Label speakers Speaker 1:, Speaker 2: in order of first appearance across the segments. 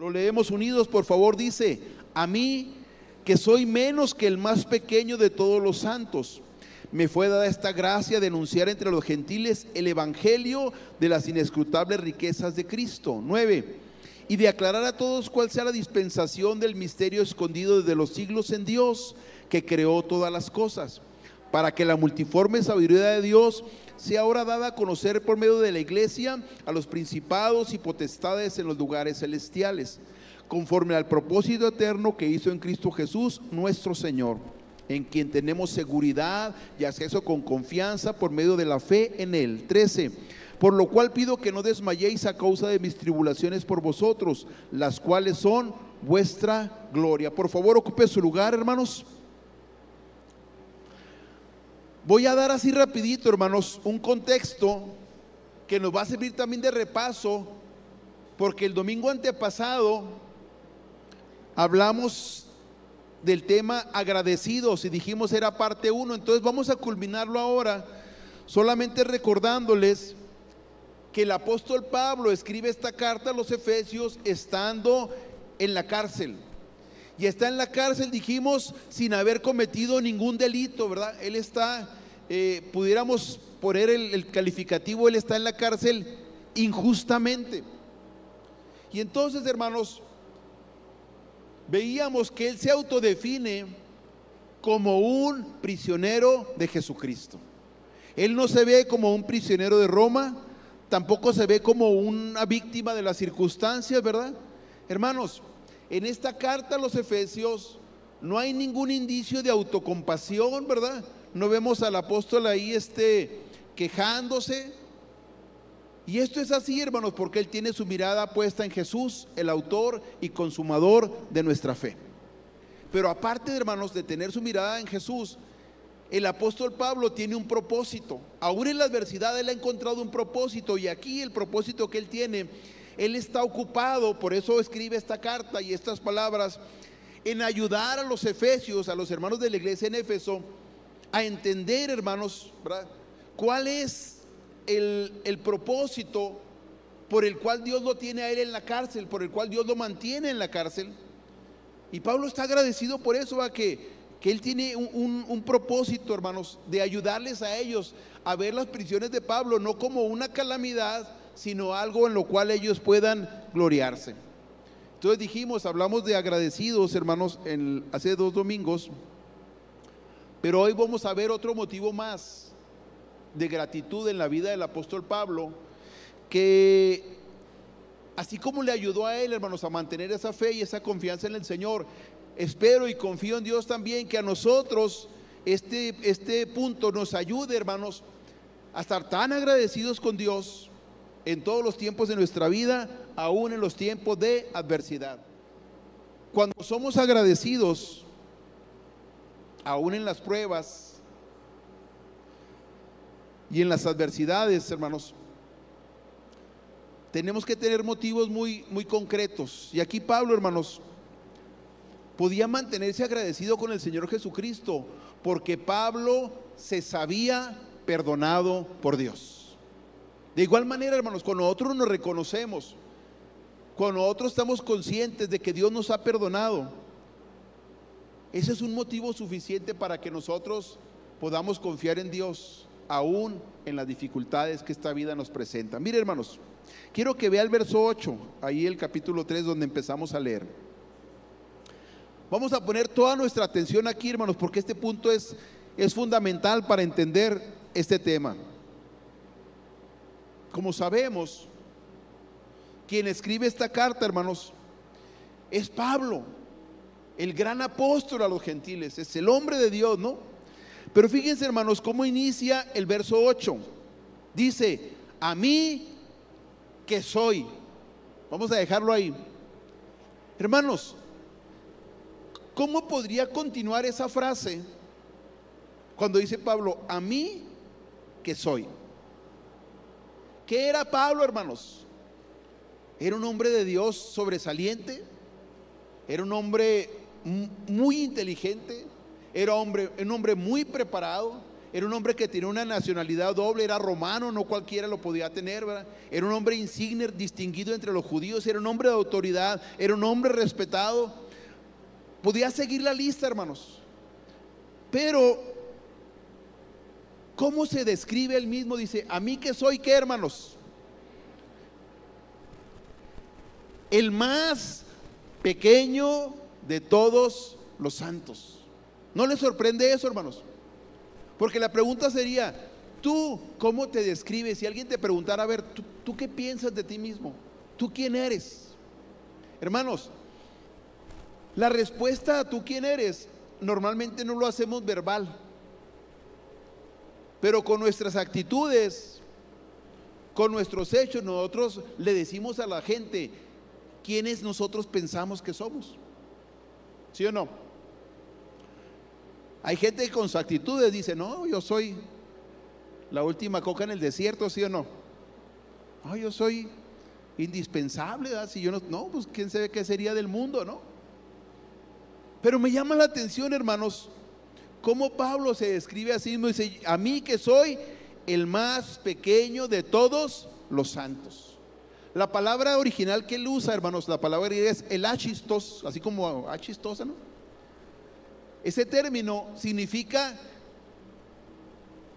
Speaker 1: Lo leemos unidos, por favor. Dice: a mí, que soy menos que el más pequeño de todos los santos, me fue dada esta gracia de anunciar entre los gentiles el evangelio de las inescrutables riquezas de Cristo. 9. Y de aclarar a todos cuál sea la dispensación del misterio escondido desde los siglos en Dios, que creó todas las cosas, para que la multiforme sabiduría de Dios sea ahora dada a conocer por medio de la iglesia a los principados y potestades en los lugares celestiales, conforme al propósito eterno que hizo en Cristo Jesús nuestro Señor, en quien tenemos seguridad y acceso con confianza por medio de la fe en Él. 13. Por lo cual pido que no desmayéis a causa de mis tribulaciones por vosotros, las cuales son vuestra gloria. Por favor, ocupe su lugar, hermanos. Voy a dar así rapidito, hermanos, un contexto que nos va a servir también de repaso, porque el domingo antepasado hablamos del tema agradecidos y dijimos era parte 1, entonces vamos a culminarlo ahora, solamente recordándoles que el apóstol Pablo escribe esta carta a los Efesios estando en la cárcel. Y está en la cárcel, dijimos, sin haber cometido ningún delito, ¿verdad? Él está, pudiéramos poner el calificativo, él está en la cárcel injustamente. Y entonces, hermanos, veíamos que él se autodefine como un prisionero de Jesucristo. Él no se ve como un prisionero de Roma, tampoco se ve como una víctima de las circunstancias, ¿verdad? Hermanos, en esta carta a los Efesios no hay ningún indicio de autocompasión, ¿verdad? No vemos al apóstol ahí quejándose. Y esto es así, hermanos, porque él tiene su mirada puesta en Jesús, el autor y consumador de nuestra fe. Pero aparte, hermanos, de tener su mirada en Jesús, el apóstol Pablo tiene un propósito. Aún en la adversidad él ha encontrado un propósito, y aquí el propósito que él tiene, él está ocupado, por eso escribe esta carta y estas palabras, en ayudar a los efesios, a los hermanos de la iglesia en Éfeso, a entender, hermanos, ¿verdad?, cuál es el propósito por el cual Dios lo tiene a él en la cárcel, por el cual Dios lo mantiene en la cárcel. Y Pablo está agradecido por eso, que él tiene un propósito, hermanos, de ayudarles a ellos a ver las prisiones de Pablo no como una calamidad, sino algo en lo cual ellos puedan gloriarse. Entonces dijimos, hablamos de agradecidos, hermanos, hace 2 domingos, pero hoy vamos a ver otro motivo más de gratitud en la vida del apóstol Pablo, que así como le ayudó a él, hermanos, a mantener esa fe y esa confianza en el Señor, espero y confío en Dios también que a nosotros este punto nos ayude, hermanos, a estar tan agradecidos con Dios en todos los tiempos de nuestra vida, aún en los tiempos de adversidad. Cuando somos agradecidos, aún en las pruebas y en las adversidades, hermanos, tenemos que tener motivos muy, muy concretos. Y aquí Pablo, hermanos, podía mantenerse agradecido con el Señor Jesucristo, porque Pablo se sabía perdonado por Dios. De igual manera, hermanos, cuando nosotros nos reconocemos, cuando nosotros estamos conscientes de que Dios nos ha perdonado, ese es un motivo suficiente para que nosotros podamos confiar en Dios, aún en las dificultades que esta vida nos presenta. Mire, hermanos, quiero que vea el verso 8, ahí el capítulo 3 donde empezamos a leer. Vamos a poner toda nuestra atención aquí, hermanos, porque este punto es fundamental para entender este tema. Como sabemos, quien escribe esta carta, hermanos, es Pablo, el gran apóstol a los gentiles, es el hombre de Dios, ¿no? Pero fíjense, hermanos, cómo inicia el verso 8. Dice: a mí que soy. Vamos a dejarlo ahí. Hermanos, ¿cómo podría continuar esa frase cuando dice Pablo, a mí que soy? ¿Qué era Pablo, hermanos? Era un hombre de Dios sobresaliente, era un hombre muy inteligente, era un hombre muy preparado, era un hombre que tenía una nacionalidad doble, era romano, no cualquiera lo podía tener, ¿verdad? Era un hombre insigne, distinguido entre los judíos, era un hombre de autoridad, era un hombre respetado. Podía seguir la lista, hermanos. Pero, ¿cómo se describe él mismo? Dice, ¿a mí que soy qué, hermanos? El más pequeño de todos los santos. ¿No les sorprende eso, hermanos? Porque la pregunta sería, ¿tú cómo te describes? Si alguien te preguntara, a ver, ¿tú qué piensas de ti mismo? ¿Tú quién eres? Hermanos, la respuesta a tú quién eres normalmente no lo hacemos verbal, pero con nuestras actitudes, con nuestros hechos, nosotros le decimos a la gente quiénes nosotros pensamos que somos. ¿Sí o no? Hay gente que con sus actitudes dice, no, yo soy la última coca en el desierto, ¿sí o no? No, yo soy indispensable, ¿verdad? Si yo no, pues quién sabe qué sería del mundo, ¿no? Pero me llama la atención, hermanos, cómo Pablo se describe a sí mismo. Dice, a mí que soy el más pequeño de todos los santos. La palabra original que él usa, hermanos, la palabra griega es el achistos, así como achistosa, ¿no? Ese término significa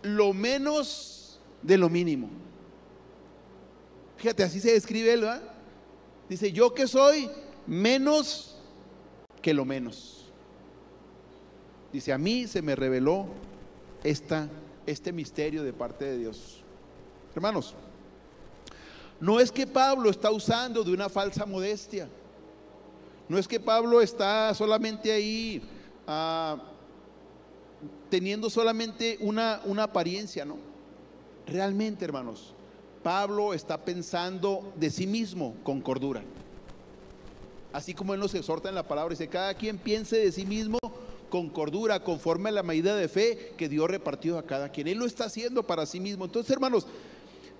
Speaker 1: lo menos de lo mínimo. Fíjate, así se describe él, ¿verdad? Dice, yo que soy menos que lo menos. Dice, a mí se me reveló este misterio de parte de Dios. Hermanos, no es que Pablo está usando de una falsa modestia. No es que Pablo está solamente ahí teniendo solamente una apariencia, ¿no? Realmente, hermanos, Pablo está pensando de sí mismo con cordura. Así como él nos exhorta en la palabra, dice, cada quien piense de sí mismo con cordura, conforme a la medida de fe que Dios repartió a cada quien. Él lo está haciendo para sí mismo. Entonces, hermanos,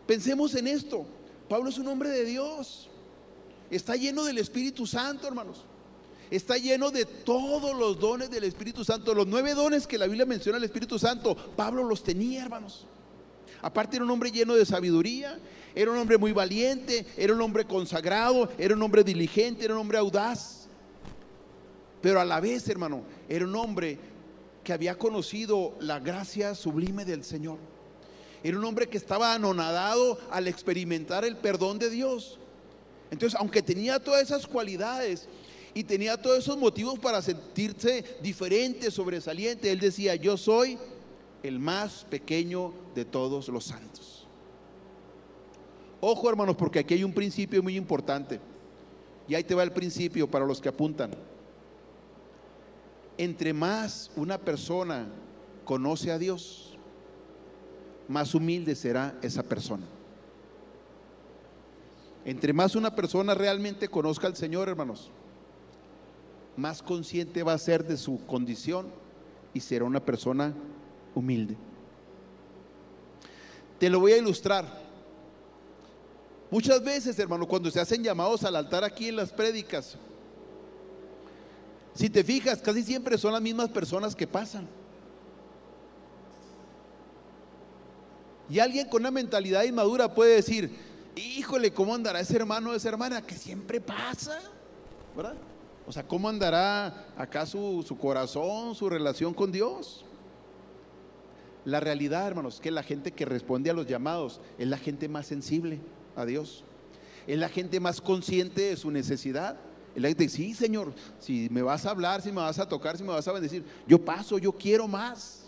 Speaker 1: pensemos en esto. Pablo es un hombre de Dios. Está lleno del Espíritu Santo, hermanos. Está lleno de todos los dones del Espíritu Santo. Los 9 dones que la Biblia menciona al Espíritu Santo, Pablo los tenía, hermanos. Aparte era un hombre lleno de sabiduría, era un hombre muy valiente, era un hombre consagrado, era un hombre diligente, era un hombre audaz. Pero a la vez, hermano, era un hombre que había conocido la gracia sublime del Señor. Era un hombre que estaba anonadado al experimentar el perdón de Dios. Entonces, aunque tenía todas esas cualidades y tenía todos esos motivos para sentirse diferente, sobresaliente, él decía, yo soy el más pequeño de todos los santos. Ojo, hermanos, porque aquí hay un principio muy importante. Y ahí te va el principio para los que apuntan. Entre más una persona conoce a Dios, más humilde será esa persona. Entre más una persona realmente conozca al Señor, hermanos, más consciente va a ser de su condición y será una persona humilde. Te lo voy a ilustrar. Muchas veces, hermano, cuando se hacen llamados al altar aquí en las prédicas, si te fijas, casi siempre son las mismas personas que pasan. Y alguien con una mentalidad inmadura puede decir, híjole, ¿cómo andará ese hermano o esa hermana que siempre pasa? ¿Verdad? O sea, ¿cómo andará acá su corazón, su relación con Dios? La realidad, hermanos, es que la gente que responde a los llamados es la gente más sensible a Dios. Es la gente más consciente de su necesidad. Es la gente que sí, Señor, si me vas a hablar, si me vas a tocar, si me vas a bendecir, yo paso, yo quiero más.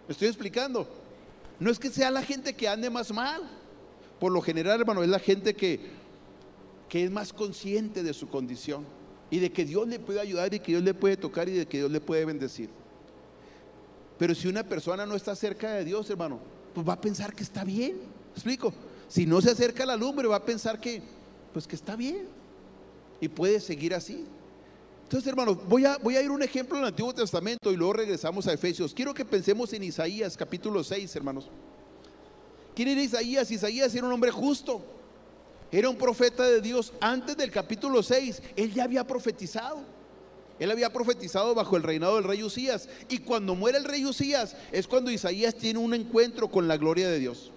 Speaker 1: ¿Me estoy explicando? No es que sea la gente que ande más mal. Por lo general, hermano, es la gente que es más consciente de su condición y de que Dios le puede ayudar y que Dios le puede tocar y de que Dios le puede bendecir. Pero si una persona no está cerca de Dios, hermano, pues va a pensar que está bien. ¿Me explico? Si no se acerca a la lumbre, va a pensar que está bien y puede seguir así. Entonces, hermanos, voy a ir un ejemplo en el Antiguo Testamento y luego regresamos a Efesios. Quiero que pensemos en Isaías capítulo 6, hermanos. ¿Quién era Isaías? Isaías era un hombre justo, era un profeta de Dios. Antes del capítulo 6, él ya había profetizado. Él había profetizado bajo el reinado del rey Usías, y cuando muere el rey Usías es cuando Isaías tiene un encuentro con la gloria de Dios.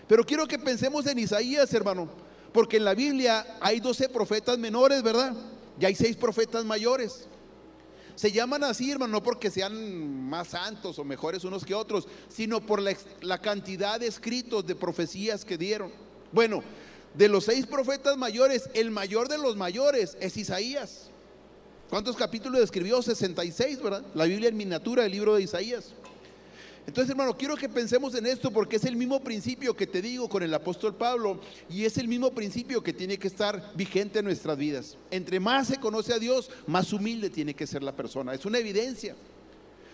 Speaker 1: Pero quiero que pensemos en Isaías, hermano, porque en la Biblia hay 12 profetas menores, ¿verdad? Y hay 6 profetas mayores. Se llaman así, hermano, no porque sean más santos o mejores unos que otros, sino por la cantidad de escritos, de profecías que dieron. Bueno, de los 6 profetas mayores, el mayor de los mayores es Isaías. ¿Cuántos capítulos escribió? 66, ¿verdad? La Biblia en miniatura, el libro de Isaías. Entonces, hermano, quiero que pensemos en esto, porque es el mismo principio que te digo con el apóstol Pablo, y es el mismo principio que tiene que estar vigente en nuestras vidas. Entre más se conoce a Dios, más humilde tiene que ser la persona. Es una evidencia.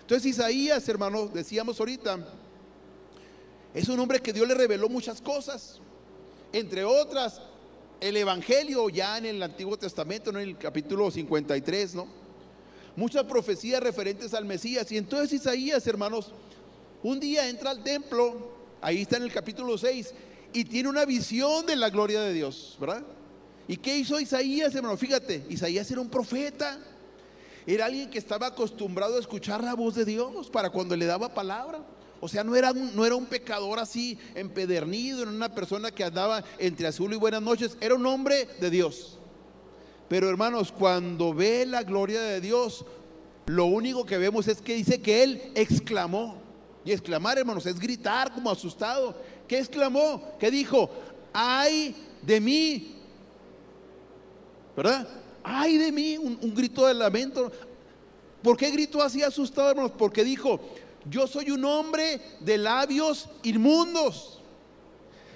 Speaker 1: Entonces, Isaías, hermano, decíamos ahorita, es un hombre que Dios le reveló muchas cosas, entre otras el evangelio ya en el Antiguo Testamento, ¿no? En el capítulo 53, ¿no? Muchas profecías referentes al Mesías. Y entonces Isaías, hermanos, un día entra al templo, ahí está en el capítulo 6, y tiene una visión de la gloria de Dios, ¿verdad? ¿Y qué hizo Isaías, hermano? Fíjate, Isaías era un profeta, era alguien que estaba acostumbrado a escuchar la voz de Dios para cuando le daba palabra. O sea, no era un pecador así empedernido, era una persona que andaba entre azul y buenas noches, era un hombre de Dios. Pero, hermanos, cuando ve la gloria de Dios, lo único que vemos es que dice que él exclamó. Y exclamar, hermanos, es gritar como asustado. ¿Qué exclamó? ¿Qué dijo? ¡Ay de mí! ¿Verdad? ¡Ay de mí! Un grito de lamento. ¿Por qué gritó así asustado, hermanos? Porque dijo: yo soy un hombre de labios inmundos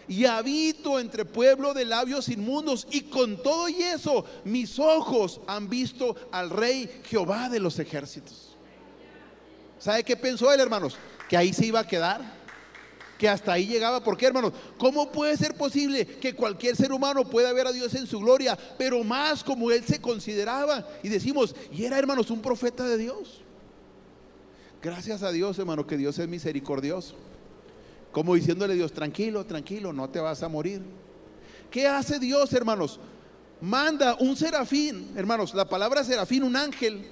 Speaker 1: y habito entre pueblo de labios inmundos, y con todo y eso mis ojos han visto al Rey Jehová de los ejércitos. ¿Sabe qué pensó él, hermanos? Que ahí se iba a quedar, que hasta ahí llegaba. ¿Por qué, hermanos? ¿Cómo puede ser posible que cualquier ser humano pueda ver a Dios en su gloria, pero más como él se consideraba? Y decimos, y era, hermanos, un profeta de Dios. Gracias a Dios, hermano, que Dios es misericordioso. Como diciéndole a Dios: tranquilo, tranquilo, no te vas a morir. ¿Qué hace Dios, hermanos? Manda un serafín, hermanos. La palabra serafín, un ángel.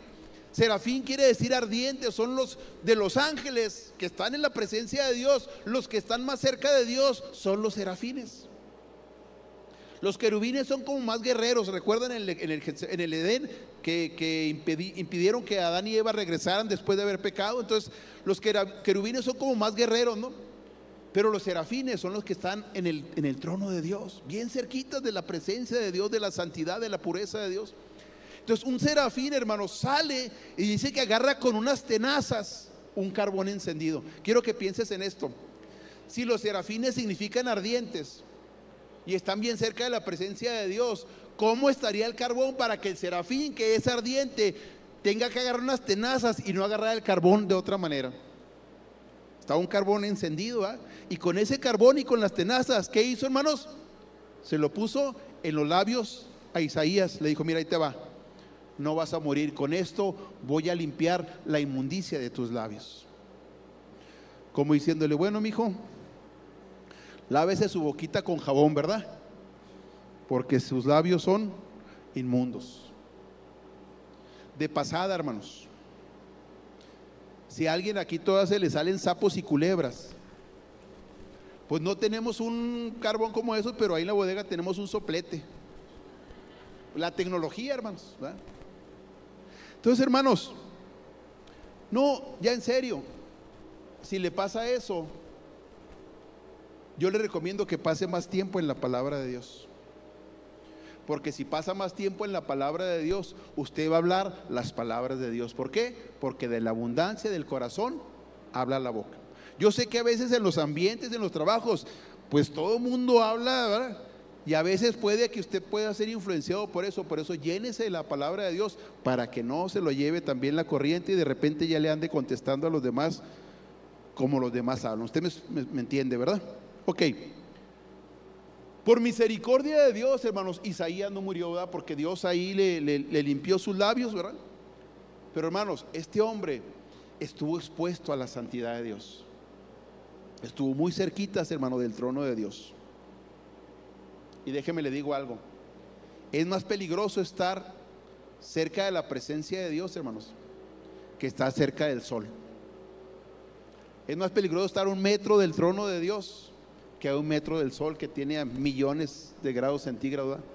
Speaker 1: Serafín quiere decir ardiente. Son los de los ángeles que están en la presencia de Dios. Los que están más cerca de Dios son los serafines. Los querubines son como más guerreros. ¿Recuerdan en el Edén que impidieron que Adán y Eva regresaran después de haber pecado? Entonces los querubines son como más guerreros, ¿no? Pero los serafines son los que están en el trono de Dios, bien cerquitas de la presencia de Dios, de la santidad, de la pureza de Dios. Entonces un serafín, hermano, sale y dice que agarra con unas tenazas un carbón encendido. Quiero que pienses en esto. Si los serafines significan ardientes y están bien cerca de la presencia de Dios, ¿cómo estaría el carbón para que el serafín, que es ardiente, tenga que agarrar unas tenazas y no agarrar el carbón de otra manera? Estaba un carbón encendido, ¿eh? Y con ese carbón y con las tenazas, ¿qué hizo, hermanos? Se lo puso en los labios a Isaías. Le dijo: mira, ahí te va, no vas a morir, con esto voy a limpiar la inmundicia de tus labios. Como diciéndole: bueno, mijo, lávese su boquita con jabón, ¿verdad? Porque sus labios son inmundos. De pasada, hermanos, si a alguien aquí todas se le salen sapos y culebras, pues no tenemos un carbón como esos, pero ahí en la bodega tenemos un soplete. La tecnología, hermanos, ¿verdad? Entonces, hermanos, no, ya en serio, si le pasa eso, yo le recomiendo que pase más tiempo en la palabra de Dios. Porque si pasa más tiempo en la palabra de Dios, usted va a hablar las palabras de Dios. ¿Por qué? Porque de la abundancia del corazón habla la boca. Yo sé que a veces en los ambientes, en los trabajos, pues todo el mundo habla, ¿verdad? Y a veces puede que usted pueda ser influenciado por eso. Por eso llénese de la palabra de Dios, para que no se lo lleve también la corriente y de repente ya le ande contestando a los demás como los demás hablan. Usted me entiende, ¿verdad? Ok. Por misericordia de Dios, hermanos, Isaías no murió, ¿verdad? Porque Dios ahí le limpió sus labios, ¿verdad? Pero, hermanos, este hombre estuvo expuesto a la santidad de Dios. Estuvo muy cerquitas, hermano, del trono de Dios. Y déjeme le digo algo: es más peligroso estar cerca de la presencia de Dios, hermanos, que estar cerca del sol. Es más peligroso estar a 1 metro del trono de Dios que a 1 metro del sol, que tiene a millones de grados centígrados, ¿verdad?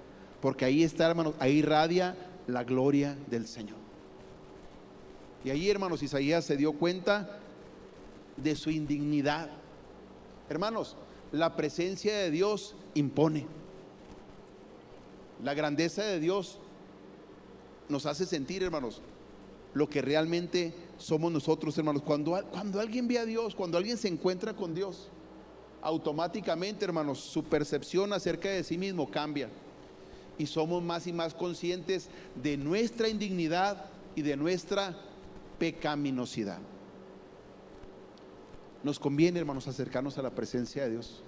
Speaker 1: Porque ahí está, hermanos, ahí irradia la gloria del Señor. Y ahí, hermanos, Isaías se dio cuenta de su indignidad. Hermanos, la presencia de Dios impone. La grandeza de Dios nos hace sentir, hermanos, lo que realmente somos nosotros, hermanos. Cuando alguien ve a Dios, cuando alguien se encuentra con Dios, automáticamente, hermanos, su percepción acerca de sí mismo cambia. Y somos más y más conscientes de nuestra indignidad y de nuestra pecaminosidad. Nos conviene, hermanos, acercarnos a la presencia de Dios,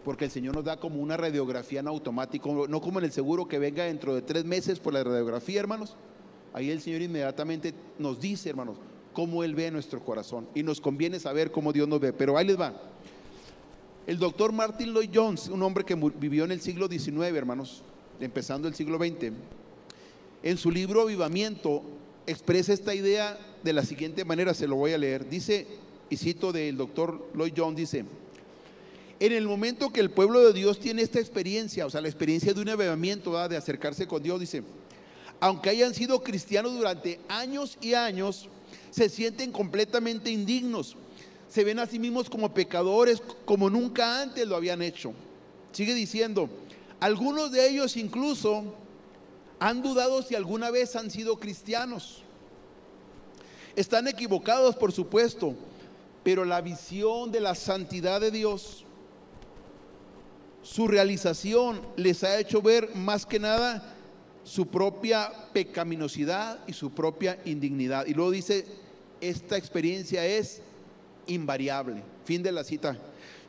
Speaker 1: porque el Señor nos da como una radiografía en automático, no como en el seguro que venga dentro de 3 meses por la radiografía, hermanos. Ahí el Señor inmediatamente nos dice, hermanos, cómo Él ve nuestro corazón, y nos conviene saber cómo Dios nos ve. Pero ahí les va. El doctor Martin Lloyd Jones, un hombre que vivió en el siglo XIX, hermanos, empezando el siglo XX, en su libro Avivamiento expresa esta idea de la siguiente manera. Se lo voy a leer. Dice, y cito del doctor Lloyd Jones, dice: en el momento que el pueblo de Dios tiene esta experiencia, o sea, la experiencia de un avivamiento, ¿verdad?, de acercarse con Dios, dice, aunque hayan sido cristianos durante años y años, se sienten completamente indignos, se ven a sí mismos como pecadores, como nunca antes lo habían hecho. Sigue diciendo, algunos de ellos incluso han dudado si alguna vez han sido cristianos. Están equivocados, por supuesto, pero la visión de la santidad de Dios, su realización, les ha hecho ver más que nada su propia pecaminosidad y su propia indignidad. Y luego dice, esta experiencia es invariable. Fin de la cita.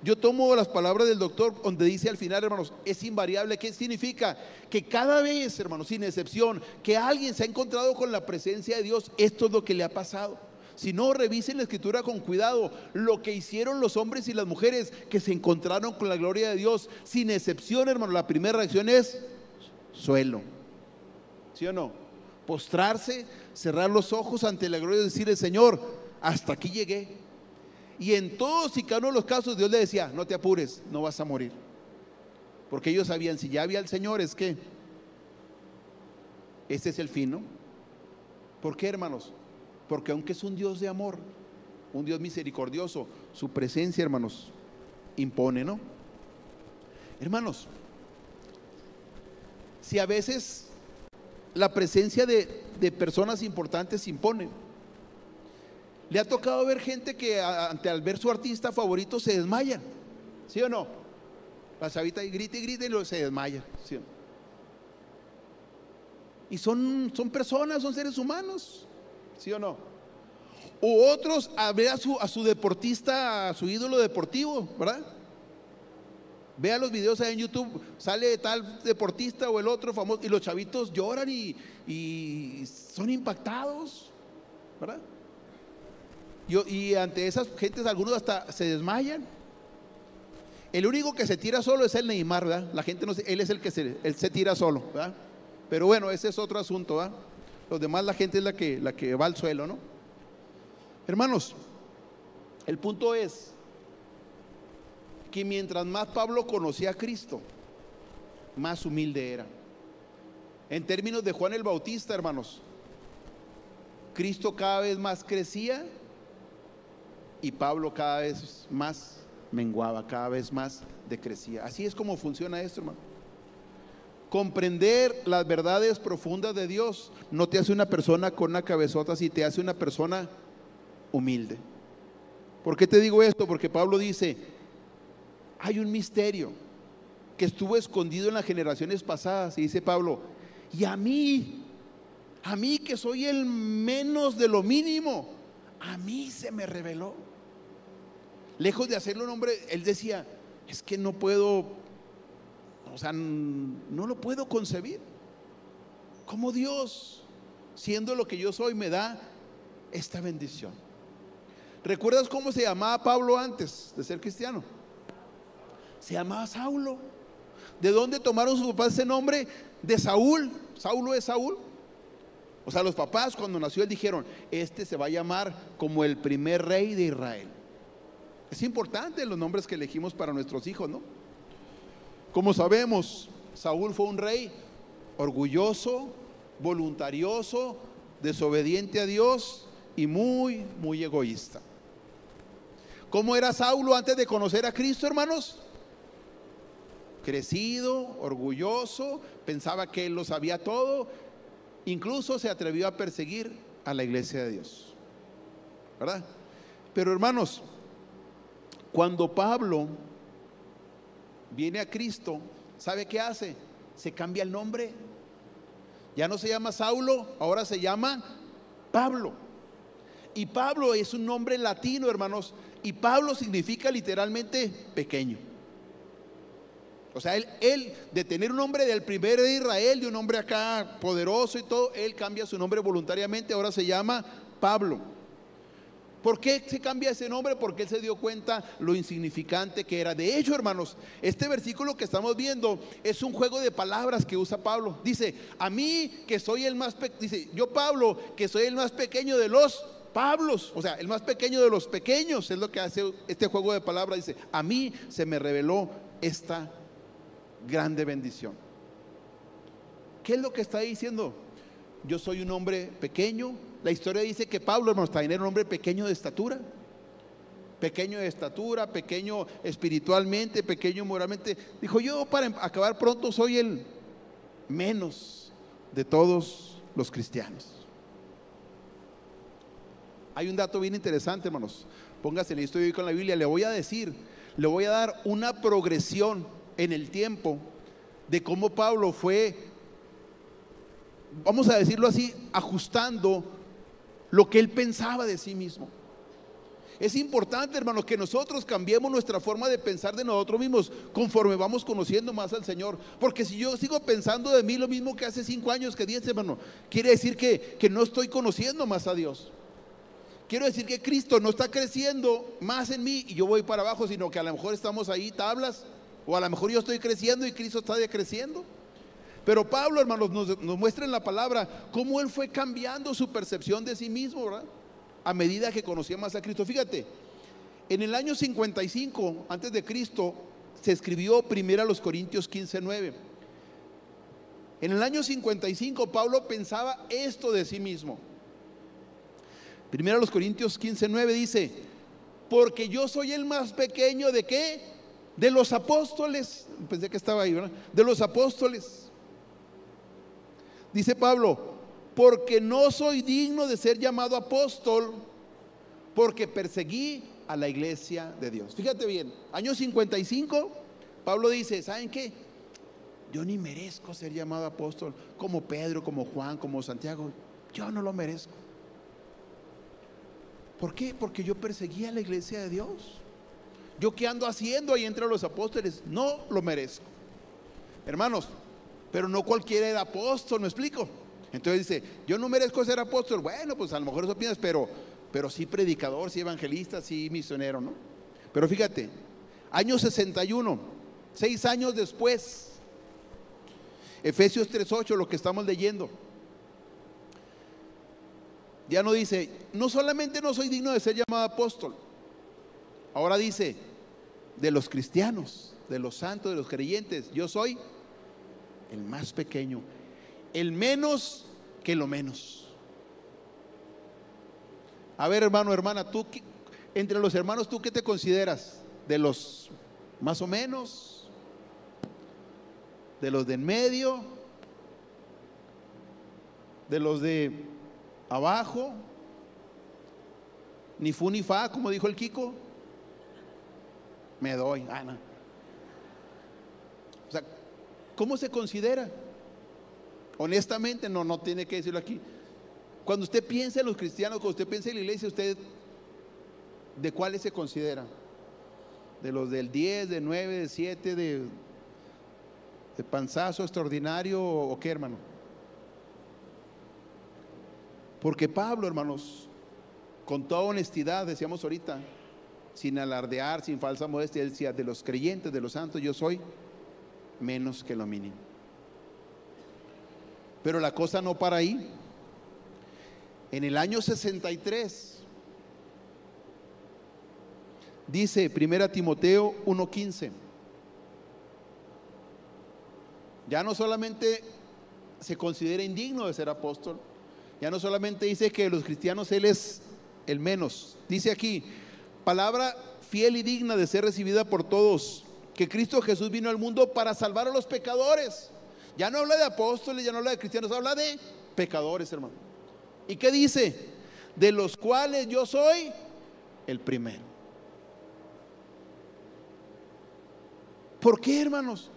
Speaker 1: Yo tomo las palabras del doctor donde dice al final, hermanos, es invariable. ¿Qué significa? Que cada vez, hermanos, sin excepción, que alguien se ha encontrado con la presencia de Dios, esto es lo que le ha pasado. Si no, revisen la escritura con cuidado. Lo que hicieron los hombres y las mujeres que se encontraron con la gloria de Dios, sin excepción, hermano, la primera reacción es suelo. ¿Sí o no? Postrarse, cerrar los ojos ante la gloria y decirle, Señor, hasta aquí llegué. Y en todos y cada uno de los casos Dios le decía, no te apures, no vas a morir. Porque ellos sabían, si ya había el Señor, es que este es el fin, ¿no? ¿Por qué, hermanos? Porque aunque es un Dios de amor, un Dios misericordioso, su presencia, hermanos, impone, ¿no? Hermanos, si a veces la presencia de personas importantes impone, le ha tocado ver gente que al ver su artista favorito se desmaya, ¿sí o no? La chavita y grita y luego se desmaya, ¿sí o no? Y son personas, son seres humanos, ¿sí o no? O otros a ver a su deportista, a su ídolo deportivo, ¿verdad? Vea los videos ahí en YouTube, sale tal deportista o el otro famoso, y los chavitos lloran y son impactados, ¿verdad? Y ante esas gentes algunos hasta se desmayan. El único que se tira solo es el Neymar, ¿verdad? La gente no sé, él es el que él se tira solo, ¿verdad? Pero bueno, ese es otro asunto, ¿verdad? Los demás, la gente es la que va al suelo, ¿no? Hermanos, el punto es que mientras más Pablo conocía a Cristo, más humilde era. En términos de Juan el Bautista, hermanos, Cristo cada vez más crecía y Pablo cada vez más menguaba, cada vez más decrecía. Así es como funciona esto, hermano. Comprender las verdades profundas de Dios no te hace una persona con una cabezota, si te hace una persona humilde. ¿Por qué te digo esto? Porque Pablo dice, hay un misterio que estuvo escondido en las generaciones pasadas, y dice Pablo, y a mí que soy el menos de lo mínimo, a mí se me reveló. Lejos de hacerlo un hombre, él decía, es que no puedo, o sea, no lo puedo concebir. ¿Cómo Dios, siendo lo que yo soy, me da esta bendición? ¿Recuerdas cómo se llamaba Pablo antes de ser cristiano? Se llamaba Saulo. ¿De dónde tomaron sus papás ese nombre? De Saúl. Saulo es Saúl. O sea, los papás cuando nació él dijeron, este se va a llamar como el primer rey de Israel. Es importante los nombres que elegimos para nuestros hijos, ¿no? Como sabemos, Saúl fue un rey orgulloso, voluntarioso, desobediente a Dios y muy, muy egoísta. ¿Cómo era Saulo antes de conocer a Cristo, hermanos? Crecido, orgulloso, pensaba que él lo sabía todo, incluso se atrevió a perseguir a la iglesia de Dios, ¿verdad? Pero hermanos, cuando Pablo viene a Cristo, ¿sabe qué hace? Se cambia el nombre. Ya no se llama Saulo, ahora se llama Pablo. Y Pablo es un nombre latino, hermanos, y Pablo significa literalmente pequeño. O sea, él de tener un nombre del primer de Israel, de un hombre acá poderoso y todo, él cambia su nombre voluntariamente, ahora se llama Pablo. ¿Por qué se cambia ese nombre? Porque él se dio cuenta lo insignificante que era. De hecho, hermanos, este versículo que estamos viendo es un juego de palabras que usa Pablo. Dice, a mí que soy el más pequeño, dice, yo Pablo, que soy el más pequeño de los Pablos, o sea, el más pequeño de los pequeños, es lo que hace este juego de palabras. Dice, a mí se me reveló esta grande bendición. ¿Qué es lo que está diciendo? Yo soy un hombre pequeño. La historia dice que Pablo, hermanos, también era un hombre pequeño de estatura, pequeño espiritualmente, pequeño moralmente. Dijo, yo para acabar pronto soy el menos de todos los cristianos. Hay un dato bien interesante, hermanos. Póngase, le estoy con la Biblia, le voy a dar una progresión en el tiempo de cómo Pablo fue, vamos a decirlo así, ajustando lo que él pensaba de sí mismo. Es importante, hermanos, que nosotros cambiemos nuestra forma de pensar de nosotros mismos conforme vamos conociendo más al Señor. Porque si yo sigo pensando de mí lo mismo que hace 5 años, que 10, hermano, quiere decir que no estoy conociendo más a Dios. Quiero decir que Cristo no está creciendo más en mí y yo voy para abajo, sino que a lo mejor estamos ahí tablas, o a lo mejor yo estoy creciendo y Cristo está decreciendo. Pero Pablo, hermanos, nos muestra en la palabra cómo él fue cambiando su percepción de sí mismo, ¿verdad? A medida que conocía más a Cristo. Fíjate, en el año 55 antes de Cristo se escribió primero a los Corintios 15:9. En el año 55 Pablo pensaba esto de sí mismo. Primero a los Corintios 15:9 dice, porque yo soy el más pequeño de ¿qué? De los apóstoles. Pensé que estaba ahí, ¿verdad? De los apóstoles. Dice Pablo, porque no soy digno de ser llamado apóstol, porque perseguí a la iglesia de Dios. Fíjate bien, año 55, Pablo dice, ¿saben qué? Yo ni merezco ser llamado apóstol, como Pedro, como Juan, como Santiago. Yo no lo merezco. ¿Por qué? Porque yo perseguí a la iglesia de Dios. ¿Yo qué ando haciendo ahí entre los apóstoles? No lo merezco. Hermanos, pero no cualquiera era apóstol, ¿me explico? Entonces dice, yo no merezco ser apóstol. Bueno, pues a lo mejor eso piensas, pero sí predicador, sí evangelista, sí misionero, ¿no? Pero fíjate, año 61, 6 años después, Efesios 3:8, lo que estamos leyendo, ya no dice, no solamente no soy digno de ser llamado apóstol, ahora dice, de los cristianos, de los santos, de los creyentes, yo soy el más pequeño, el menos que lo menos. A ver, hermano, hermana, tú, entre los hermanos, ¿tú qué te consideras? ¿De los más o menos? ¿De los de en medio? ¿De los de abajo? Ni fu ni fa, como dijo el Kiko. Me doy, no. O sea, ¿cómo se considera? Honestamente, no tiene que decirlo aquí. Cuando usted piensa en los cristianos, cuando usted piensa en la iglesia, ¿usted de cuáles se considera? ¿De los del 10, de 9, de 7, de panzazo extraordinario o qué, hermano? Porque Pablo, hermanos, con toda honestidad, decíamos ahorita, sin alardear, sin falsa modestia, él decía, de los creyentes, de los santos, yo soy menos que lo mínimo. Pero la cosa no para ahí. En el año 63, dice 1 Timoteo 1:15, ya no solamente se considera indigno de ser apóstol, ya no solamente dice que de los cristianos él es el menos, dice aquí, palabra fiel y digna de ser recibida por todos, que Cristo Jesús vino al mundo para salvar a los pecadores. Ya no habla de apóstoles, ya no habla de cristianos, habla de pecadores, hermano. ¿Y qué dice? De los cuales yo soy el primero. ¿Por qué, hermanos?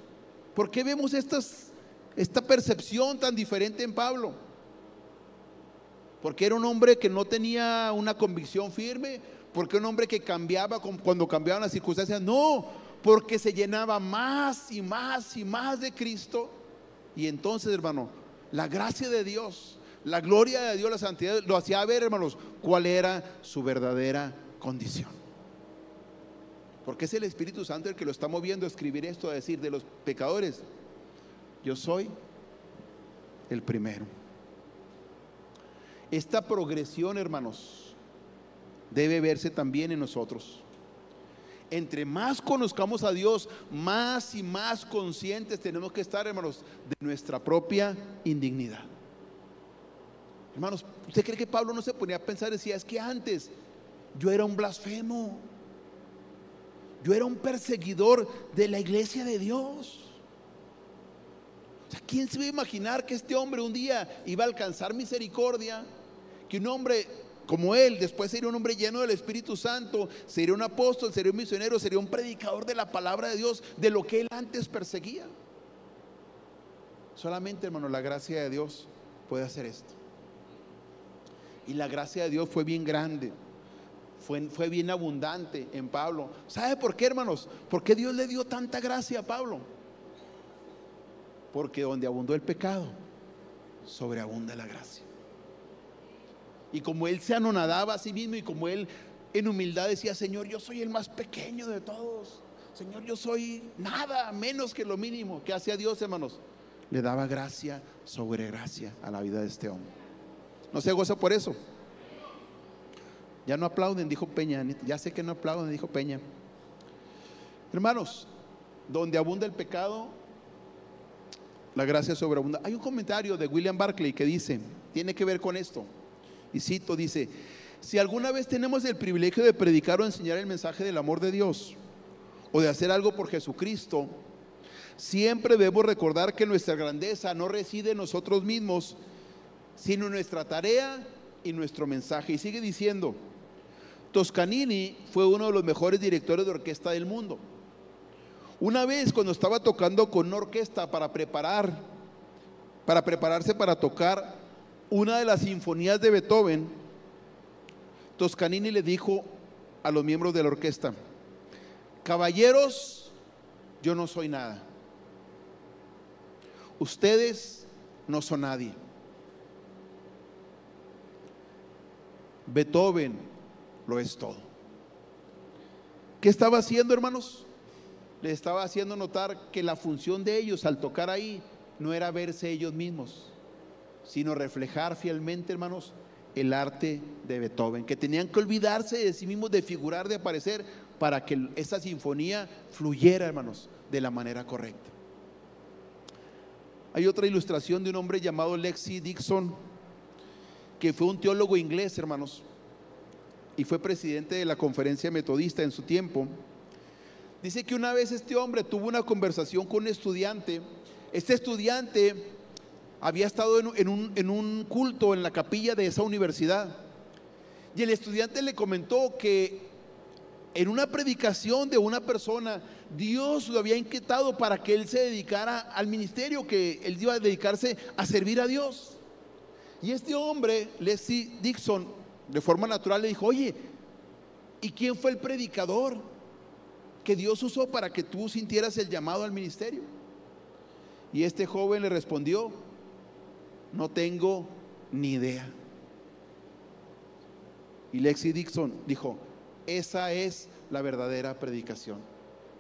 Speaker 1: ¿Por qué vemos esta percepción tan diferente en Pablo? Porque era un hombre que no tenía una convicción firme, porque un hombre que cambiaba cuando cambiaban las circunstancias. No, porque se llenaba más y más y más de Cristo. Y entonces, hermano, la gracia de Dios, la gloria de Dios, la santidad lo hacía ver, hermanos, cuál era su verdadera condición. Porque es el Espíritu Santo el que lo está moviendo a escribir esto, a decir de los pecadores, yo soy el primero. Esta progresión, hermanos, debe verse también en nosotros. Entre más conozcamos a Dios, más y más conscientes tenemos que estar, hermanos, de nuestra propia indignidad. Hermanos, ¿usted cree que Pablo no se ponía a pensar? Decía, es que antes yo era un blasfemo, yo era un perseguidor de la iglesia de Dios. O sea, ¿quién se iba a imaginar que este hombre un día iba a alcanzar misericordia? Que un hombre como él después sería un hombre lleno del Espíritu Santo, sería un apóstol, sería un misionero, sería un predicador de la palabra de Dios, de lo que él antes perseguía. Solamente, hermano, la gracia de Dios puede hacer esto. Y la gracia de Dios fue bien grande, fue bien abundante en Pablo. ¿Sabe por qué, hermanos? ¿Por qué Dios le dio tanta gracia a Pablo? Porque donde abundó el pecado, sobreabunda la gracia. Y como él se anonadaba a sí mismo, y como él en humildad decía, Señor, yo soy el más pequeño de todos, Señor, yo soy nada menos que lo mínimo, que hacía Dios, hermanos, le daba gracia sobre gracia a la vida de este hombre. ¿No se goza por eso? Ya no aplauden, dijo Peña. Ya sé que no aplauden, dijo Peña. Hermanos, donde abunda el pecado, la gracia sobreabunda. Hay un comentario de William Barclay que dice, tiene que ver con esto, y cito, dice, si alguna vez tenemos el privilegio de predicar o enseñar el mensaje del amor de Dios, o de hacer algo por Jesucristo, siempre debemos recordar que nuestra grandeza no reside en nosotros mismos, sino en nuestra tarea y nuestro mensaje. Y sigue diciendo, Toscanini fue uno de los mejores directores de orquesta del mundo. Una vez, cuando estaba tocando con una orquesta para prepararse para tocar una de las sinfonías de Beethoven, Toscanini le dijo a los miembros de la orquesta, caballeros, yo no soy nada, ustedes no son nadie. Beethoven lo es todo. ¿Qué estaba haciendo, hermanos? Le estaba haciendo notar que la función de ellos al tocar ahí no era verse ellos mismos, sino reflejar fielmente, hermanos, el arte de Beethoven, que tenían que olvidarse de sí mismos, de figurar, de aparecer, para que esa sinfonía fluyera, hermanos, de la manera correcta. Hay otra ilustración de un hombre llamado Lexi Dixon, que fue un teólogo inglés, hermanos, y fue presidente de la conferencia metodista en su tiempo. Dice que una vez este hombre tuvo una conversación con un estudiante. Este estudiante había estado en un culto en la capilla de esa universidad, y el estudiante le comentó que en una predicación de una persona, Dios lo había inquietado para que él se dedicara al ministerio, que él iba a dedicarse a servir a Dios. Y este hombre, Lexi Dixon, de forma natural le dijo, oye, ¿y quién fue el predicador que Dios usó para que tú sintieras el llamado al ministerio? Y este joven le respondió, no tengo ni idea. Y Lexi Dixon dijo, esa es la verdadera predicación,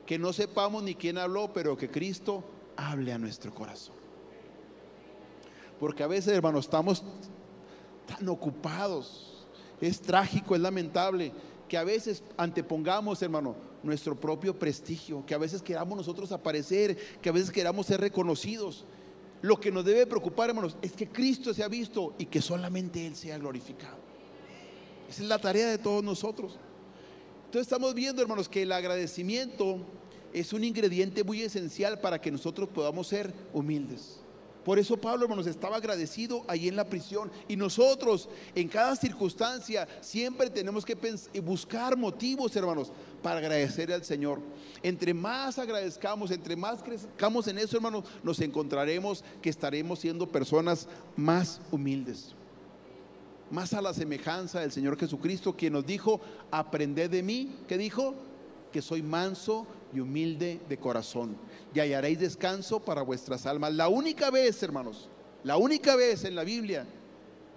Speaker 1: que no sepamos ni quién habló, pero que Cristo hable a nuestro corazón. Porque a veces, hermanos, estamos tan ocupados. Es trágico, es lamentable que a veces antepongamos, hermano, nuestro propio prestigio, que a veces queramos nosotros aparecer, que a veces queramos ser reconocidos. Lo que nos debe preocupar, hermanos, es que Cristo sea visto y que solamente Él sea glorificado. Esa es la tarea de todos nosotros. Entonces estamos viendo, hermanos, que el agradecimiento es un ingrediente muy esencial para que nosotros podamos ser humildes. Por eso Pablo, hermanos, estaba agradecido ahí en la prisión. Y nosotros en cada circunstancia siempre tenemos que buscar motivos, hermanos, para agradecer al Señor. Entre más agradezcamos, entre más crezcamos en eso, hermanos, nos encontraremos que estaremos siendo personas más humildes, más a la semejanza del Señor Jesucristo, quien nos dijo: aprended de mí. ¿Qué dijo? Que soy manso y humilde de corazón, y hallaréis descanso para vuestras almas. La única vez, hermanos, la única vez en la Biblia,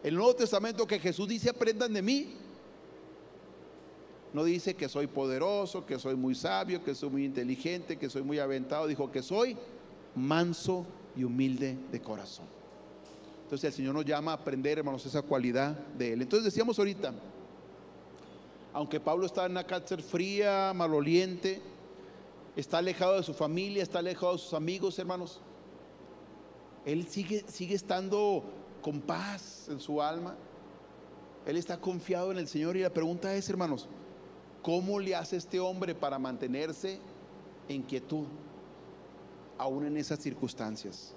Speaker 1: el Nuevo Testamento, que Jesús dice: aprendan de mí, no dice que soy poderoso, que soy muy sabio, que soy muy inteligente, que soy muy aventado. Dijo que soy manso y humilde de corazón. Entonces el Señor nos llama a aprender, hermanos, esa cualidad de Él. Entonces decíamos ahorita, aunque Pablo está en una cárcel fría, maloliente, está alejado de su familia, está alejado de sus amigos, hermanos, él sigue estando con paz en su alma. Él está confiado en el Señor. Y la pregunta es, hermanos, ¿cómo le hace este hombre para mantenerse en quietud aún en esas circunstancias?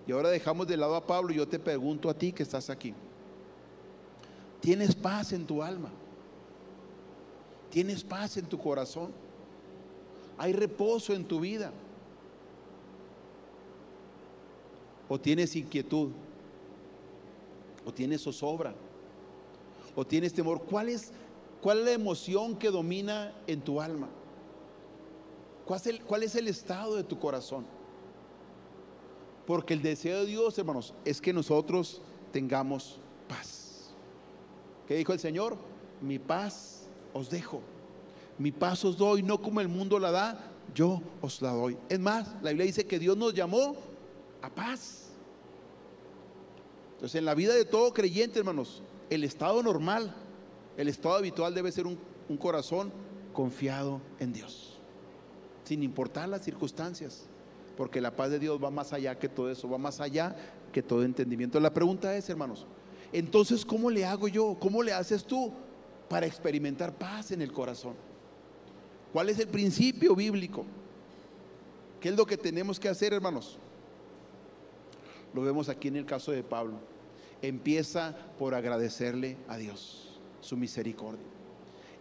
Speaker 1: Y ahora dejamos de lado a Pablo y yo te pregunto a ti que estás aquí: ¿tienes paz en tu alma? ¿Tienes paz en tu corazón? ¿Hay reposo en tu vida? ¿O tienes inquietud? ¿O tienes zozobra? ¿O tienes temor? ¿Cuál es la emoción que domina en tu alma? ¿Cuál es el estado de tu corazón? Porque el deseo de Dios, hermanos, es que nosotros tengamos paz. ¿Qué dijo el Señor? Mi paz os dejo, mi paz os doy, no como el mundo la da, yo os la doy. Es más, la Biblia dice que Dios nos llamó a paz. Entonces, en la vida de todo creyente, hermanos, el estado normal, el estado habitual debe ser un corazón confiado en Dios, sin importar las circunstancias, porque la paz de Dios va más allá que todo eso, va más allá que todo entendimiento. La pregunta es, hermanos, entonces, ¿cómo le hago yo? ¿Cómo le haces tú para experimentar paz en el corazón? ¿Cuál es el principio bíblico? ¿Qué es lo que tenemos que hacer, hermanos? Lo vemos aquí en el caso de Pablo. Empieza por agradecerle a Dios su misericordia.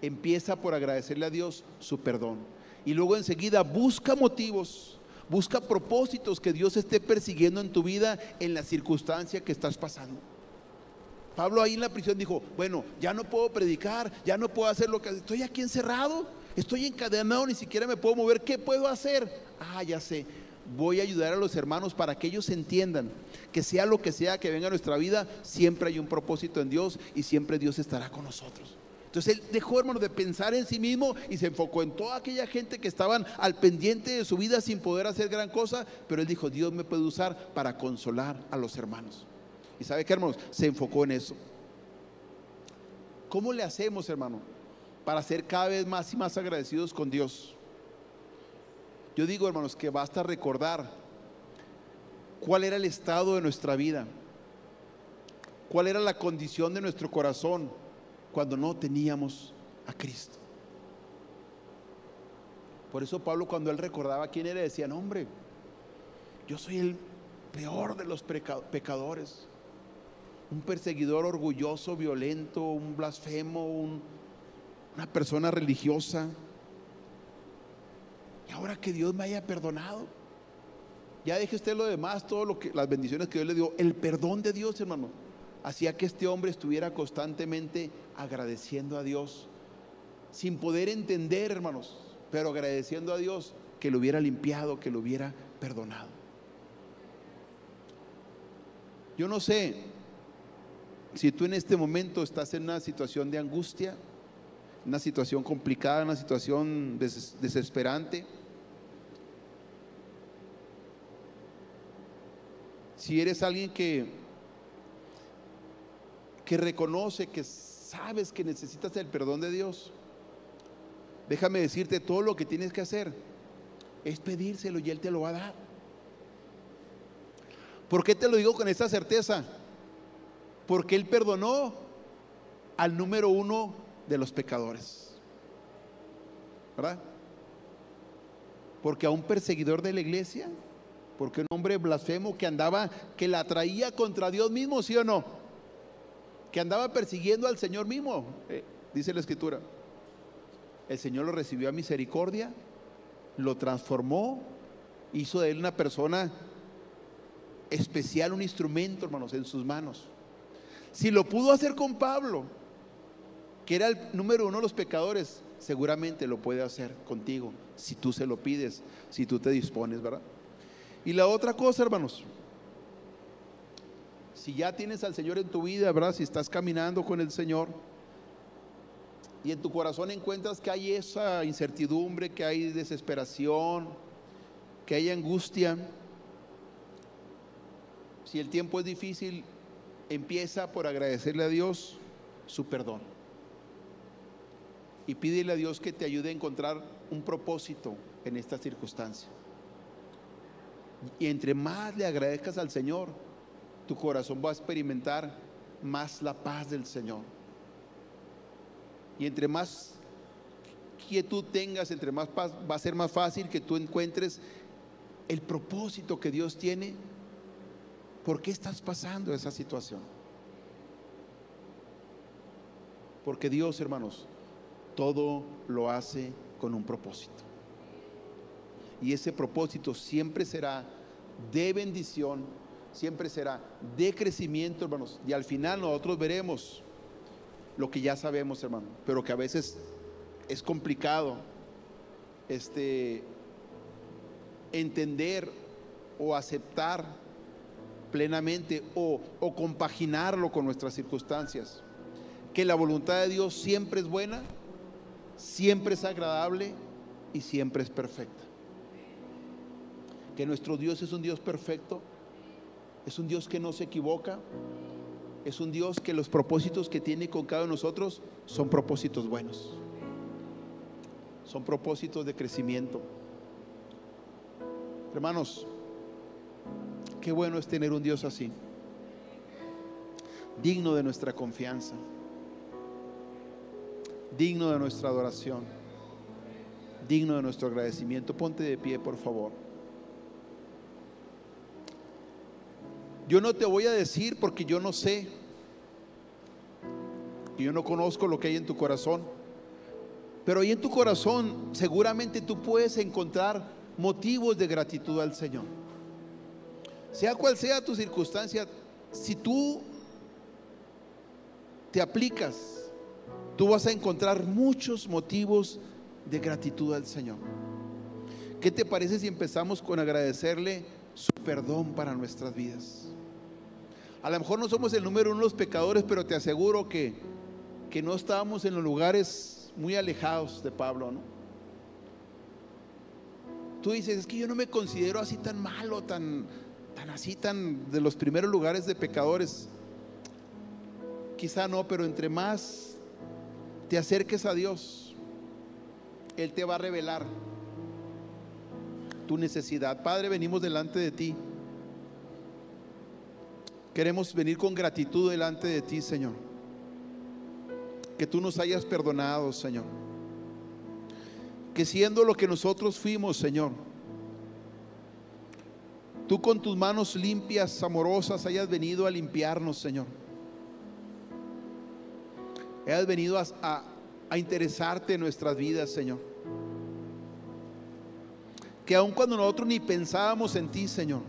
Speaker 1: Empieza por agradecerle a Dios su perdón. Y luego enseguida busca motivos, busca propósitos que Dios esté persiguiendo en tu vida, en la circunstancia que estás pasando. Pablo ahí en la prisión dijo: bueno, ya no puedo predicar, ya no puedo hacer lo que estoy aquí encerrado, estoy encadenado, ni siquiera me puedo mover. ¿Qué puedo hacer? Ya sé, voy a ayudar a los hermanos para que ellos entiendan que sea lo que sea que venga a nuestra vida, siempre hay un propósito en Dios y siempre Dios estará con nosotros. Entonces él dejó, hermano, de pensar en sí mismo y se enfocó en toda aquella gente que estaban al pendiente de su vida sin poder hacer gran cosa. Pero él dijo: Dios me puede usar para consolar a los hermanos. ¿Y sabe qué, hermanos? Se enfocó en eso. ¿Cómo le hacemos, hermano, para ser cada vez más y más agradecidos con Dios? Yo digo, hermanos, que basta recordar cuál era el estado de nuestra vida, cuál era la condición de nuestro corazón cuando no teníamos a Cristo. Por eso Pablo, cuando él recordaba quién era, decía: no, hombre, yo soy el peor de los pecadores, un perseguidor orgulloso, violento, un blasfemo, una persona religiosa. Y ahora que Dios me haya perdonado, ya deje usted lo demás, todo lo que, las bendiciones que Dios le dio, el perdón de Dios, hermano, hacía que este hombre estuviera constantemente agradeciendo a Dios, sin poder entender, hermanos, pero agradeciendo a Dios que lo hubiera limpiado, que lo hubiera perdonado. Yo no sé si tú en este momento estás en una situación de angustia, una situación complicada, una situación desesperante. Si eres alguien que que reconoce que sabes que necesitas el perdón de Dios, déjame decirte, todo lo que tienes que hacer es pedírselo y Él te lo va a dar. ¿Por qué te lo digo con esta certeza? Porque Él perdonó al número uno de los pecadores, ¿verdad? Porque a un perseguidor de la iglesia, porque un hombre blasfemo que la traía contra Dios mismo, ¿sí o no? Que andaba persiguiendo al Señor mismo, dice la Escritura. El Señor lo recibió a misericordia, lo transformó, hizo de él una persona especial, un instrumento, hermanos, en sus manos. Si lo pudo hacer con Pablo, que era el número uno de los pecadores, seguramente lo puede hacer contigo, si tú se lo pides, si tú te dispones, ¿verdad? Y la otra cosa, hermanos, si ya tienes al Señor en tu vida, ¿verdad? Si estás caminando con el Señor y en tu corazón encuentras que hay esa incertidumbre, que hay desesperación, que hay angustia, si el tiempo es difícil, empieza por agradecerle a Dios su perdón y pídele a Dios que te ayude a encontrar un propósito en esta circunstancia. Y entre más le agradezcas al Señor, tu corazón va a experimentar más la paz del Señor. Y entre más quietud tengas, entre más paz, va a ser más fácil que tú encuentres el propósito que Dios tiene. ¿Por qué estás pasando esa situación? Porque Dios, hermanos, todo lo hace con un propósito. Y ese propósito siempre será de bendición, siempre será de crecimiento, hermanos. Y al final nosotros veremos lo que ya sabemos, hermano, pero que a veces es complicado entender o aceptar plenamente o compaginarlo con nuestras circunstancias. Que la voluntad de Dios siempre es buena, siempre es agradable y siempre es perfecta. Que nuestro Dios es un Dios perfecto, es un Dios que no se equivoca, es un Dios que los propósitos que tiene con cada uno de nosotros son propósitos buenos, son propósitos de crecimiento. Hermanos, qué bueno es tener un Dios así, digno de nuestra confianza, digno de nuestra adoración, digno de nuestro agradecimiento. Ponte de pie, por favor. Yo no te voy a decir porque yo no sé y yo no conozco lo que hay en tu corazón, pero ahí en tu corazón seguramente tú puedes encontrar motivos de gratitud al Señor. Sea cual sea tu circunstancia, si tú te aplicas, tú vas a encontrar muchos motivos de gratitud al Señor. ¿Qué te parece si empezamos con agradecerle su perdón para nuestras vidas? A lo mejor no somos el número uno de los pecadores, pero te aseguro que no estábamos en los lugares muy alejados de Pablo, ¿no? Tú dices, es que yo no me considero así tan malo, tan de los primeros lugares de pecadores. Quizá no, pero entre más te acerques a Dios, Él te va a revelar tu necesidad. Padre, venimos delante de ti. Queremos venir con gratitud delante de ti, Señor. Que tú nos hayas perdonado, Señor. Que siendo lo que nosotros fuimos, Señor, tú con tus manos limpias, amorosas, hayas venido a limpiarnos, Señor. Hayas venido a interesarte en nuestras vidas, Señor. Que aun cuando nosotros ni pensábamos en ti, Señor,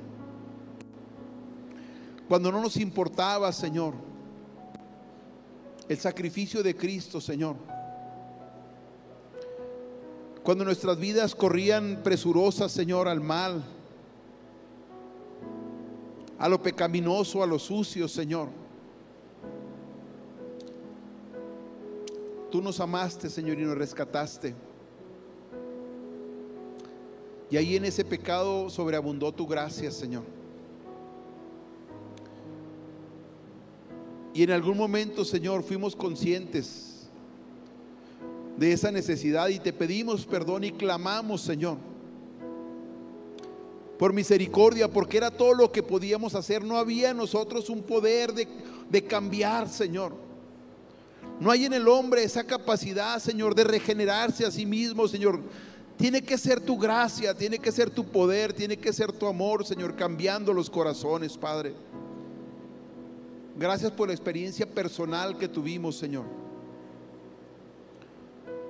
Speaker 1: cuando no nos importaba, Señor, el sacrificio de Cristo, Señor, cuando nuestras vidas corrían presurosas, Señor, al mal, a lo pecaminoso, a lo sucio, Señor, tú nos amaste, Señor, y nos rescataste. Y ahí en ese pecado sobreabundó tu gracia, Señor. Y en algún momento, Señor, fuimos conscientes de esa necesidad y te pedimos perdón y clamamos, Señor, por misericordia, porque era todo lo que podíamos hacer. No había en nosotros un poder de cambiar, Señor. No hay en el hombre esa capacidad, Señor, de regenerarse a sí mismo, Señor. Tiene que ser tu gracia, tiene que ser tu poder, tiene que ser tu amor, Señor, cambiando los corazones, Padre. Gracias por la experiencia personal que tuvimos, Señor,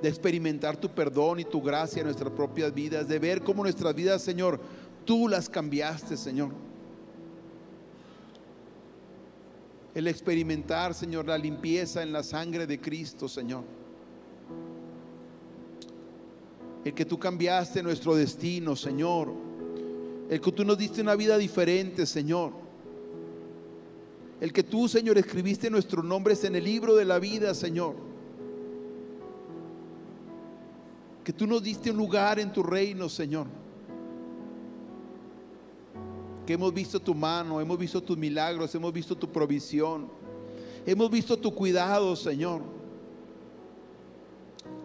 Speaker 1: de experimentar tu perdón y tu gracia en nuestras propias vidas, de ver cómo nuestras vidas, Señor, tú las cambiaste, Señor. El experimentar, Señor, la limpieza en la sangre de Cristo, Señor. El que tú cambiaste nuestro destino, Señor. El que tú nos diste una vida diferente, Señor. El que tú, Señor, escribiste nuestros nombres en el libro de la vida, Señor. Que tú nos diste un lugar en tu reino, Señor. Que hemos visto tu mano, hemos visto tus milagros, hemos visto tu provisión, hemos visto tu cuidado, Señor.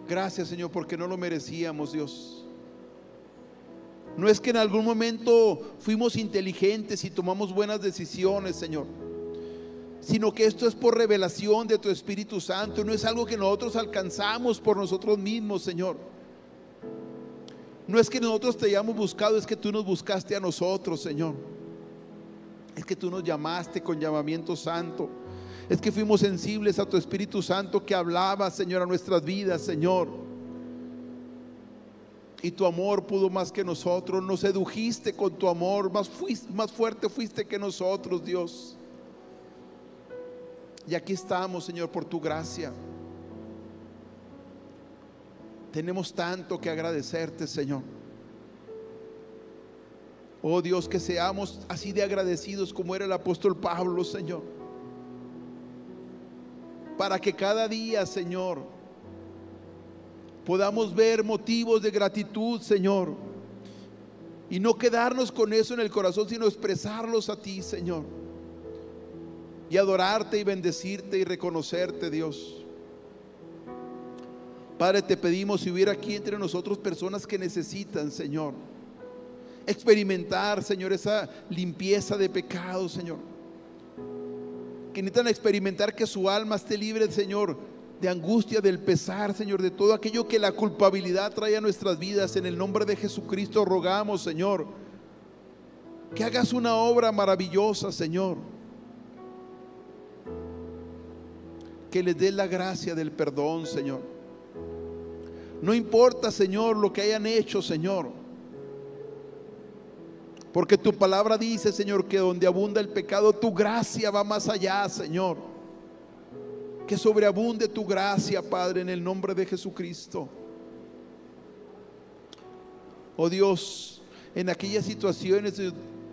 Speaker 1: Gracias, Señor, porque no lo merecíamos, Dios. No es que en algún momento fuimos inteligentes y tomamos buenas decisiones, Señor, sino que esto es por revelación de tu Espíritu Santo. No es algo que nosotros alcanzamos por nosotros mismos, Señor. No es que nosotros te hayamos buscado, es que tú nos buscaste a nosotros, Señor. Es que tú nos llamaste con llamamiento santo. Es que fuimos sensibles a tu Espíritu Santo que hablaba, Señor, a nuestras vidas, Señor. Y tu amor pudo más que nosotros. Nos sedujiste con tu amor. Más fuerte fuiste que nosotros, Dios. Y aquí estamos, Señor, por tu gracia. Tenemos tanto que agradecerte, Señor. Oh Dios, que seamos así de agradecidos como era el apóstol Pablo, Señor. Para que cada día, Señor, podamos ver motivos de gratitud, Señor. Y no quedarnos con eso en el corazón, sino expresarlos a ti, Señor. Y adorarte y bendecirte y reconocerte, Dios. Padre, te pedimos, si hubiera aquí entre nosotros personas que necesitan, Señor, experimentar, Señor, esa limpieza de pecados, Señor, que necesitan experimentar que su alma esté libre, Señor, de angustia, del pesar, Señor, de todo aquello que la culpabilidad trae a nuestras vidas. En el nombre de Jesucristo rogamos, Señor, que hagas una obra maravillosa, Señor, que les des la gracia del perdón, Señor. No importa, Señor, lo que hayan hecho, Señor, porque tu palabra dice, Señor, que donde abunda el pecado, tu gracia va más allá, Señor. Que sobreabunde tu gracia, Padre, en el nombre de Jesucristo. Oh Dios, en aquellas situaciones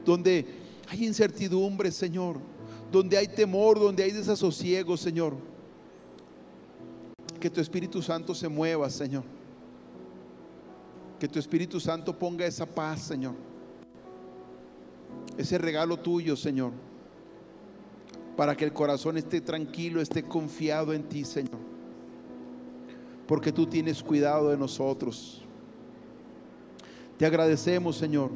Speaker 1: donde hay incertidumbre, Señor, donde hay temor, donde hay desasosiego, Señor, que tu Espíritu Santo se mueva, Señor. Que tu Espíritu Santo ponga esa paz, Señor. Ese regalo tuyo, Señor, para que el corazón esté tranquilo, esté confiado en ti, Señor, porque tú tienes cuidado de nosotros. Te agradecemos, Señor.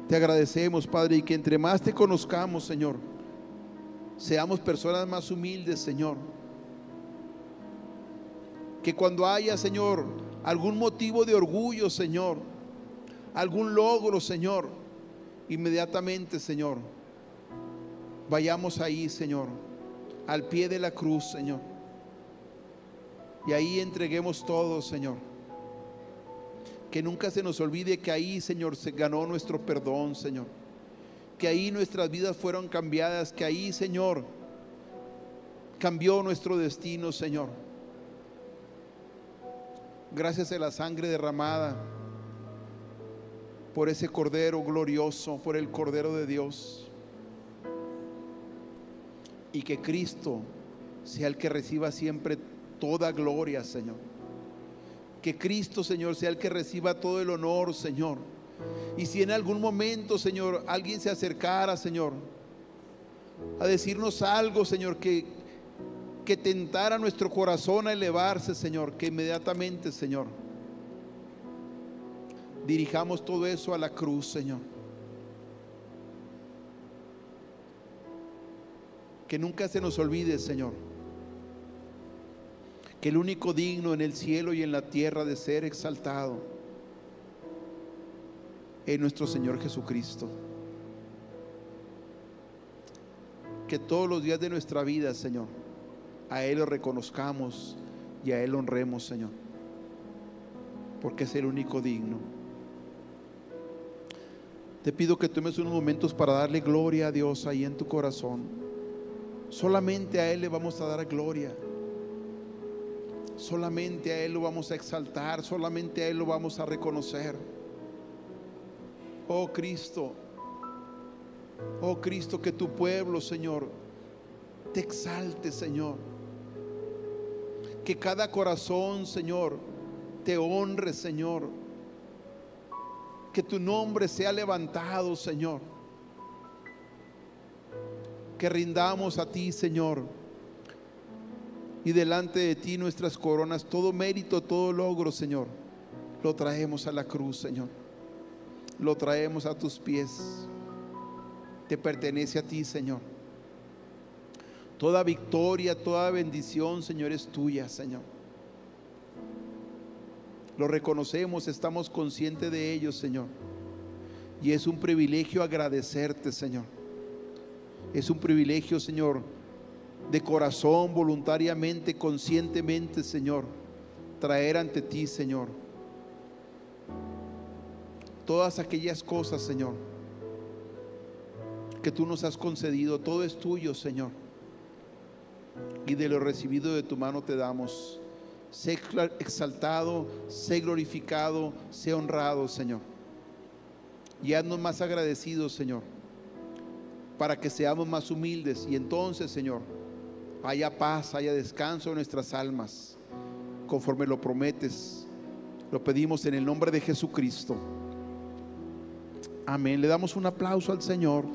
Speaker 1: Te agradecemos, Padre, y que entre más te conozcamos, Señor, seamos personas más humildes, Señor. Que cuando haya, Señor, algún motivo de orgullo, Señor, algún logro, Señor, inmediatamente, Señor, vayamos ahí, Señor, al pie de la cruz, Señor, y ahí entreguemos todo, Señor. Que nunca se nos olvide que ahí, Señor, se ganó nuestro perdón, Señor. Que ahí nuestras vidas fueron cambiadas, que ahí, Señor, cambió nuestro destino, Señor. Gracias a la sangre derramada por ese Cordero glorioso, por el Cordero de Dios. Y que Cristo sea el que reciba siempre toda gloria, Señor. Que Cristo, Señor, sea el que reciba todo el honor, Señor. Y si en algún momento, Señor, alguien se acercara, Señor, a decirnos algo, Señor, que tentara nuestro corazón a elevarse, Señor, que inmediatamente, Señor, dirijamos todo eso a la cruz, Señor. Que nunca se nos olvide, Señor, que el único digno en el cielo y en la tierra de ser exaltado es nuestro Señor Jesucristo. Que todos los días de nuestra vida, Señor, a Él lo reconozcamos y a Él honremos, Señor, porque es el único digno. Te pido que tomes unos momentos para darle gloria a Dios ahí en tu corazón. Solamente a Él le vamos a dar gloria. Solamente a Él lo vamos a exaltar. Solamente a Él lo vamos a reconocer. Oh Cristo, que tu pueblo, Señor, te exalte, Señor. Que cada corazón, Señor, te honre, Señor. Que tu nombre sea levantado, Señor. Que rindamos a ti, Señor, y delante de ti nuestras coronas, todo mérito, todo logro, Señor, lo traemos a la cruz, Señor. Lo traemos a tus pies. Te pertenece a ti, Señor. Toda victoria, toda bendición, Señor, es tuya, Señor. Lo reconocemos, estamos conscientes de ello, Señor. Y es un privilegio agradecerte, Señor. Es un privilegio, Señor, de corazón, voluntariamente, conscientemente, Señor, traer ante ti, Señor, todas aquellas cosas, Señor, que tú nos has concedido. Todo es tuyo, Señor, y de lo recibido de tu mano te damos. Sé exaltado, sé glorificado, sé honrado, Señor, y haznos más agradecidos, Señor, para que seamos más humildes, y entonces, Señor, haya paz, haya descanso en nuestras almas, conforme lo prometes. Lo pedimos en el nombre de Jesucristo. Amén. Le damos un aplauso al Señor.